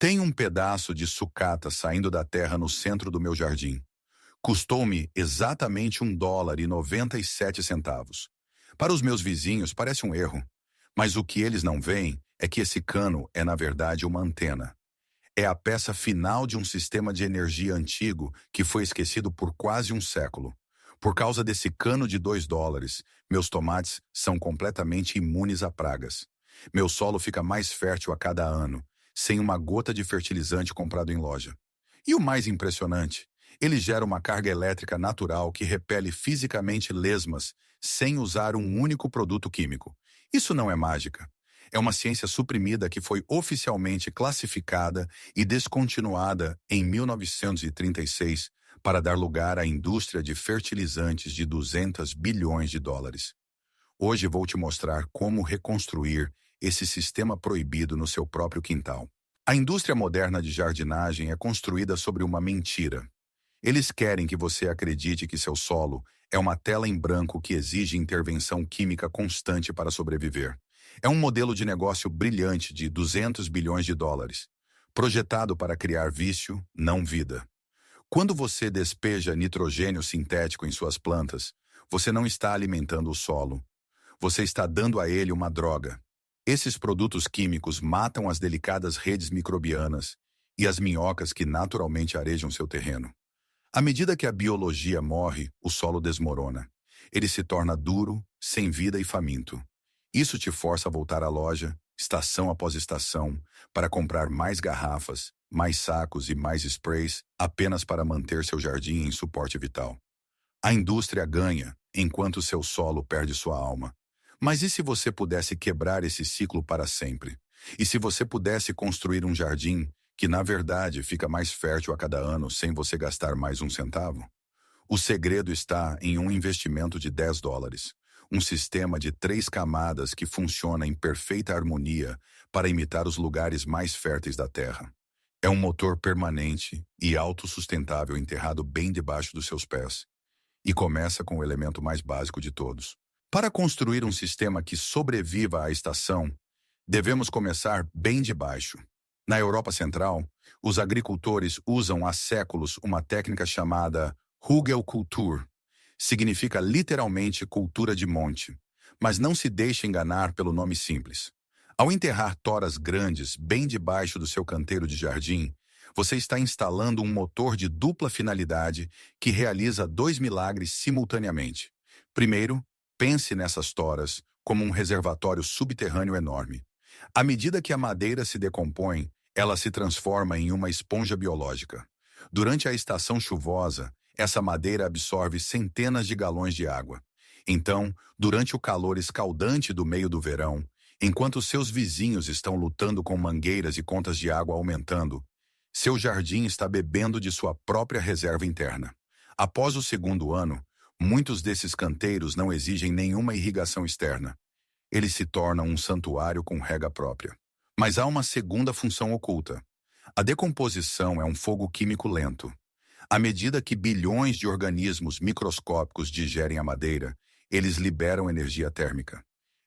Tem um pedaço de sucata saindo da terra no centro do meu jardim. Custou-me exatamente US$ 1,97. Para os meus vizinhos parece um erro, mas o que eles não veem é que esse cano é na verdade uma antena. É a peça final de um sistema de energia antigo que foi esquecido por quase um século. Por causa desse cano de US$ 2, meus tomates são completamente imunes a pragas. Meu solo fica mais fértil a cada ano, sem uma gota de fertilizante comprado em loja. E o mais impressionante, ele gera uma carga elétrica natural que repele fisicamente lesmas sem usar um único produto químico. Isso não é mágica. É uma ciência suprimida que foi oficialmente classificada e descontinuada em 1936 para dar lugar à indústria de fertilizantes de US$ 200 bilhões. Hoje vou te mostrar como reconstruir esse sistema proibido no seu próprio quintal. A indústria moderna de jardinagem é construída sobre uma mentira. Eles querem que você acredite que seu solo é uma tela em branco que exige intervenção química constante para sobreviver. É um modelo de negócio brilhante de US$ 200 bilhões, projetado para criar vício, não vida. Quando você despeja nitrogênio sintético em suas plantas, você não está alimentando o solo. Você está dando a ele uma droga. Esses produtos químicos matam as delicadas redes microbianas e as minhocas que naturalmente arejam seu terreno. À medida que a biologia morre, o solo desmorona. Ele se torna duro, sem vida e faminto. Isso te força a voltar à loja, estação após estação, para comprar mais garrafas, mais sacos e mais sprays, apenas para manter seu jardim em suporte vital. A indústria ganha, enquanto seu solo perde sua alma. Mas e se você pudesse quebrar esse ciclo para sempre? E se você pudesse construir um jardim que, na verdade, fica mais fértil a cada ano sem você gastar mais um centavo? O segredo está em um investimento de US$ 10. Um sistema de 3 camadas que funciona em perfeita harmonia para imitar os lugares mais férteis da Terra. É um motor permanente e autossustentável enterrado bem debaixo dos seus pés. E começa com o elemento mais básico de todos. Para construir um sistema que sobreviva à estação, devemos começar bem de baixo. Na Europa Central, os agricultores usam há séculos uma técnica chamada Hügelkultur. Significa literalmente cultura de monte, mas não se deixe enganar pelo nome simples. Ao enterrar toras grandes bem debaixo do seu canteiro de jardim, você está instalando um motor de dupla finalidade que realiza 2 milagres simultaneamente. Primeiro, pense nessas toras como um reservatório subterrâneo enorme. À medida que a madeira se decompõe, ela se transforma em uma esponja biológica. Durante a estação chuvosa, essa madeira absorve centenas de galões de água. Então, durante o calor escaldante do meio do verão, enquanto seus vizinhos estão lutando com mangueiras e contas de água aumentando, seu jardim está bebendo de sua própria reserva interna. Após o segundo ano, muitos desses canteiros não exigem nenhuma irrigação externa. Eles se tornam um santuário com rega própria. Mas há uma segunda função oculta. A decomposição é um fogo químico lento. À medida que bilhões de organismos microscópicos digerem a madeira, eles liberam energia térmica.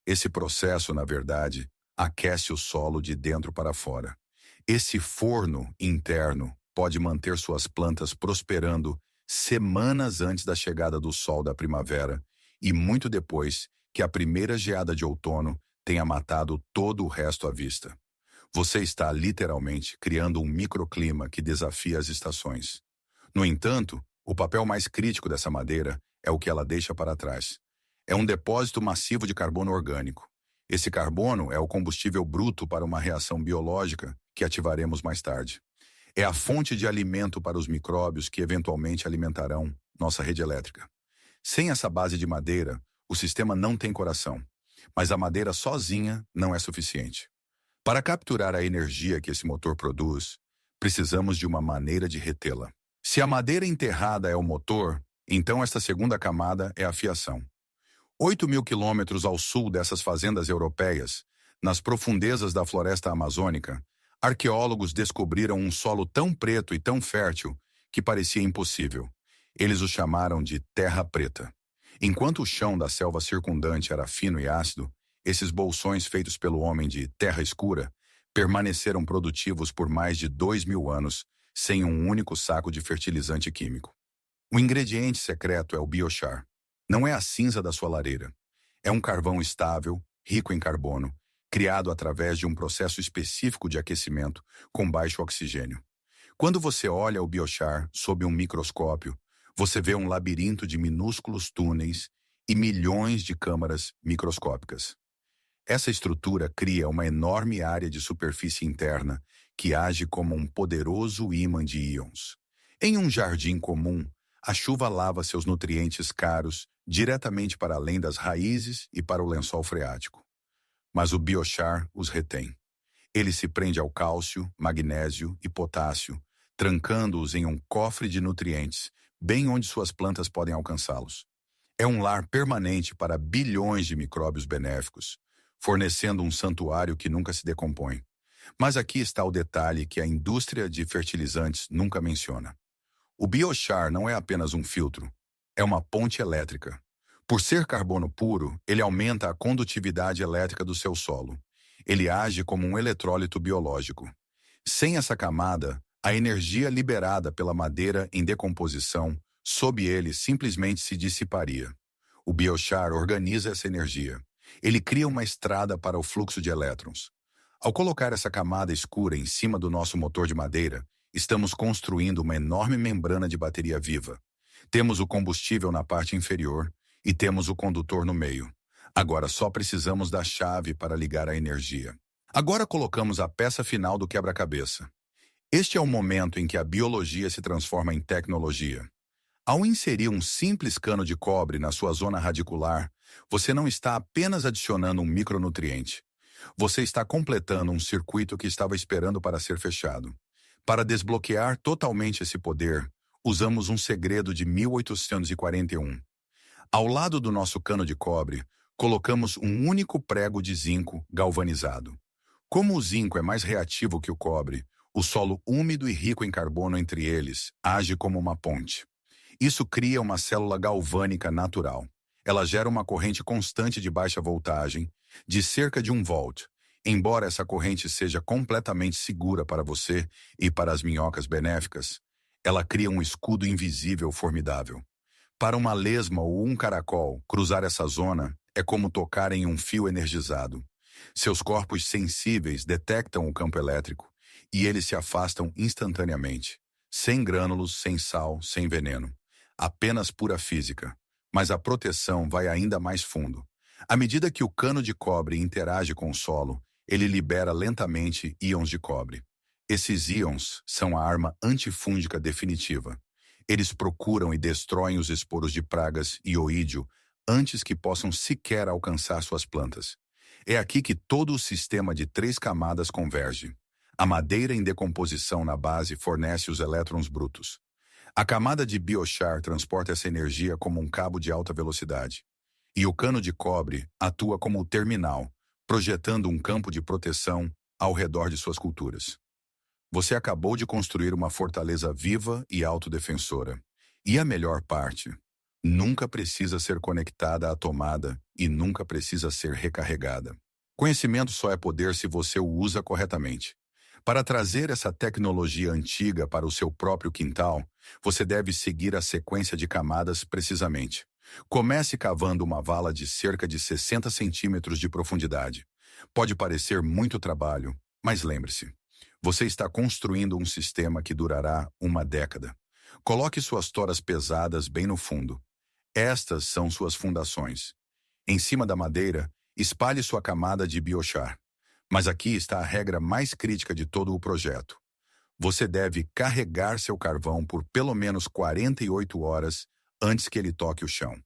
Esse processo, na verdade, aquece o solo de dentro para fora. Esse forno interno pode manter suas plantas prosperando semanas antes da chegada do sol da primavera e muito depois que a primeira geada de outono tenha matado todo o resto à vista. Você está literalmente criando um microclima que desafia as estações. No entanto, o papel mais crítico dessa madeira é o que ela deixa para trás. É um depósito massivo de carbono orgânico. Esse carbono é o combustível bruto para uma reação biológica que ativaremos mais tarde. É a fonte de alimento para os micróbios que eventualmente alimentarão nossa rede elétrica. Sem essa base de madeira, o sistema não tem coração. Mas a madeira sozinha não é suficiente. Para capturar a energia que esse motor produz, precisamos de uma maneira de retê-la. Se a madeira enterrada é o motor, então esta segunda camada é a fiação. 8.000 quilômetros ao sul dessas fazendas europeias, nas profundezas da floresta amazônica, arqueólogos descobriram um solo tão preto e tão fértil que parecia impossível. Eles o chamaram de terra preta. Enquanto o chão da selva circundante era fino e ácido, esses bolsões feitos pelo homem de terra escura permaneceram produtivos por mais de 2.000 anos, sem um único saco de fertilizante químico. O ingrediente secreto é o biochar. Não é a cinza da sua lareira. É um carvão estável, rico em carbono, criado através de um processo específico de aquecimento com baixo oxigênio. Quando você olha o biochar sob um microscópio, você vê um labirinto de minúsculos túneis e milhões de câmaras microscópicas. Essa estrutura cria uma enorme área de superfície interna que age como um poderoso ímã de íons. Em um jardim comum, a chuva lava seus nutrientes caros diretamente para além das raízes e para o lençol freático. Mas o biochar os retém. Ele se prende ao cálcio, magnésio e potássio, trancando-os em um cofre de nutrientes, bem onde suas plantas podem alcançá-los. É um lar permanente para bilhões de micróbios benéficos, fornecendo um santuário que nunca se decompõe. Mas aqui está o detalhe que a indústria de fertilizantes nunca menciona. O biochar não é apenas um filtro, é uma ponte elétrica. Por ser carbono puro, ele aumenta a condutividade elétrica do seu solo. Ele age como um eletrólito biológico. Sem essa camada, a energia liberada pela madeira em decomposição sob ele simplesmente se dissiparia. O biochar organiza essa energia. Ele cria uma estrada para o fluxo de elétrons. Ao colocar essa camada escura em cima do nosso motor de madeira, estamos construindo uma enorme membrana de bateria viva. Temos o combustível na parte inferior e temos o condutor no meio. Agora só precisamos da chave para ligar a energia. Agora colocamos a peça final do quebra-cabeça. Este é o momento em que a biologia se transforma em tecnologia. Ao inserir um simples cano de cobre na sua zona radicular, você não está apenas adicionando um micronutriente. Você está completando um circuito que estava esperando para ser fechado. Para desbloquear totalmente esse poder, usamos um segredo de 1841. Ao lado do nosso cano de cobre, colocamos um único prego de zinco galvanizado. Como o zinco é mais reativo que o cobre, o solo úmido e rico em carbono entre eles age como uma ponte. Isso cria uma célula galvânica natural. Ela gera uma corrente constante de baixa voltagem, de cerca de 1 volt. Embora essa corrente seja completamente segura para você e para as minhocas benéficas, ela cria um escudo invisível formidável. Para uma lesma ou um caracol, cruzar essa zona é como tocar em um fio energizado. Seus corpos sensíveis detectam o campo elétrico e eles se afastam instantaneamente, sem grânulos, sem sal, sem veneno. Apenas pura física, mas a proteção vai ainda mais fundo. À medida que o cano de cobre interage com o solo, ele libera lentamente íons de cobre. Esses íons são a arma antifúngica definitiva. Eles procuram e destroem os esporos de pragas e oídio antes que possam sequer alcançar suas plantas. É aqui que todo o sistema de 3 camadas converge. A madeira em decomposição na base fornece os elétrons brutos. A camada de biochar transporta essa energia como um cabo de alta velocidade. E o cano de cobre atua como o terminal, projetando um campo de proteção ao redor de suas culturas. Você acabou de construir uma fortaleza viva e autodefensora. E a melhor parte, nunca precisa ser conectada à tomada e nunca precisa ser recarregada. Conhecimento só é poder se você o usa corretamente. Para trazer essa tecnologia antiga para o seu próprio quintal, você deve seguir a sequência de camadas precisamente. Comece cavando uma vala de cerca de 60 centímetros de profundidade. Pode parecer muito trabalho, mas lembre-se, você está construindo um sistema que durará 1 década. Coloque suas toras pesadas bem no fundo. Estas são suas fundações. Em cima da madeira, espalhe sua camada de biochar. Mas aqui está a regra mais crítica de todo o projeto. Você deve carregar seu carvão por pelo menos 48 horas antes que ele toque o chão.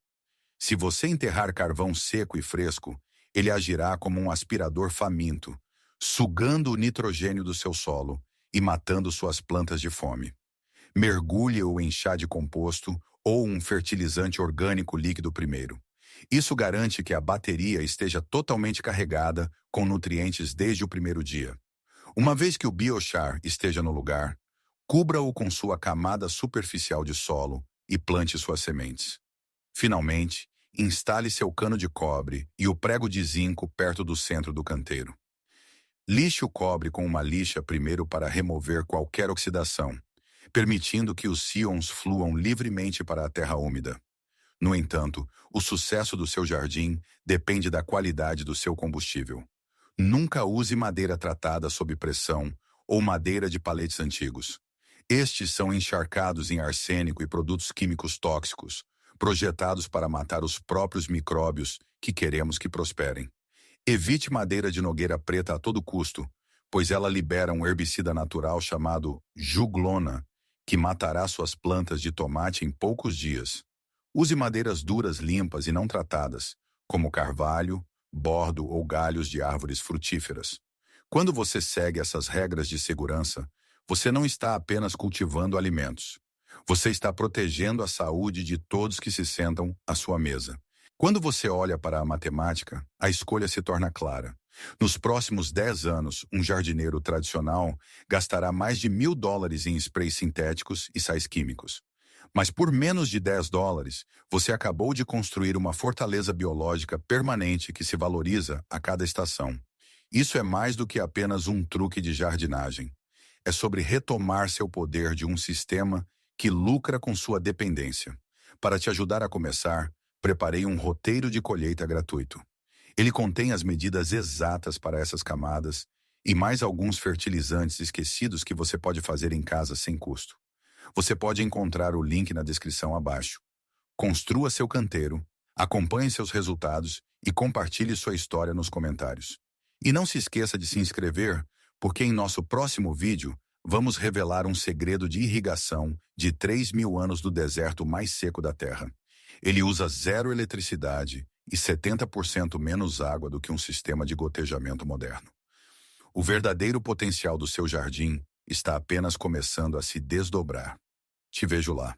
Se você enterrar carvão seco e fresco, ele agirá como um aspirador faminto, sugando o nitrogênio do seu solo e matando suas plantas de fome. Mergulhe-o em chá de composto ou um fertilizante orgânico líquido primeiro. Isso garante que a bateria esteja totalmente carregada com nutrientes desde o primeiro dia. Uma vez que o biochar esteja no lugar, cubra-o com sua camada superficial de solo e plante suas sementes. Finalmente, instale seu cano de cobre e o prego de zinco perto do centro do canteiro. Lixe o cobre com uma lixa primeiro para remover qualquer oxidação, permitindo que os íons fluam livremente para a terra úmida. No entanto, o sucesso do seu jardim depende da qualidade do seu combustível. Nunca use madeira tratada sob pressão ou madeira de paletes antigos. Estes são encharcados em arsênico e produtos químicos tóxicos, projetados para matar os próprios micróbios que queremos que prosperem. Evite madeira de nogueira preta a todo custo, pois ela libera um herbicida natural chamado juglona, que matará suas plantas de tomate em poucos dias. Use madeiras duras limpas e não tratadas, como carvalho, bordo ou galhos de árvores frutíferas. Quando você segue essas regras de segurança, você não está apenas cultivando alimentos. Você está protegendo a saúde de todos que se sentam à sua mesa. Quando você olha para a matemática, a escolha se torna clara. Nos próximos 10 anos, um jardineiro tradicional gastará mais de $1.000 em sprays sintéticos e sais químicos. Mas por menos de $10, você acabou de construir uma fortaleza biológica permanente que se valoriza a cada estação. Isso é mais do que apenas um truque de jardinagem. É sobre retomar seu poder de um sistema que lucra com sua dependência. Para te ajudar a começar, preparei um roteiro de colheita gratuito. Ele contém as medidas exatas para essas camadas e mais alguns fertilizantes esquecidos que você pode fazer em casa sem custo. Você pode encontrar o link na descrição abaixo. Construa seu canteiro, acompanhe seus resultados e compartilhe sua história nos comentários. E não se esqueça de se inscrever, porque em nosso próximo vídeo vamos revelar um segredo de irrigação de 3.000 anos do deserto mais seco da Terra. Ele usa zero eletricidade e 70% menos água do que um sistema de gotejamento moderno. O verdadeiro potencial do seu jardim está apenas começando a se desdobrar. Te vejo lá.